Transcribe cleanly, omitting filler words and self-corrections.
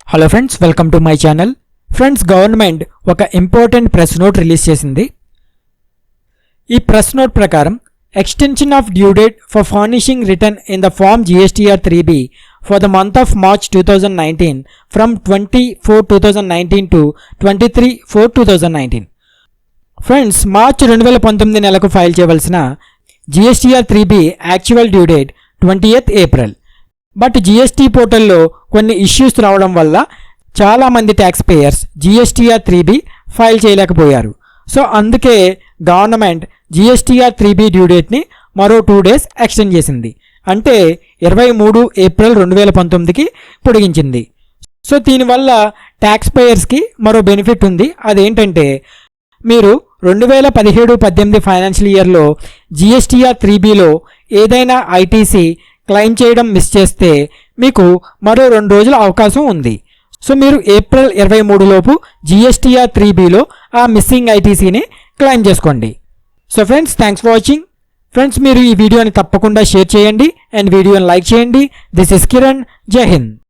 Hello friends, welcome to my channel. Friends, government ఒక important press note release చేసింది. ఈ press note ప్రకారం extension of due date for furnishing return in the form GSTR 3B for the month of March 2019 from 24/2019 to 23/4/2019. Friends, March 2019 నెలకు file చేయవలసిన GSTR 3B actual due date 20th April. But GST పోర్టల్లో కొన్ని issues రావడం వల్ల చాలామంది tax payers GSTR 3B file చేయలేకపోయారు. So అందుకే government GSTR 3B due డేట్ని మరో 2 days ఎక్స్టెండ్ చేసింది. అంటే 23 April 2019కి పొడిగించింది. సో దీనివల్ల ట్యాక్స్ పేయర్స్కి మరో బెనిఫిట్ ఉంది. అదేంటంటే, మీరు 2017-18 ఫైనాన్షియల్ ఇయర్లో GSTR 3Bలో ఏదైనా ఐటీసీ క్లెయిమ్ చేయడం మిస్ చేస్తే మీకు మరో 2 రోజుల అవకాశం ఉంది. సో మీరు ఏప్రిల్ 23 లోపు GSTR 3Bలో ఆ మిస్సింగ్ ఐటీసీని క్లెయిమ్ చేసుకోండి. So friends, thanks for watching. Friends, మీరు ఈ వీడియోని తప్పకుండా షేర్ చేయండి అండ్ వీడియోని లైక్ చేయండి. This is Kiran. జై హింద్.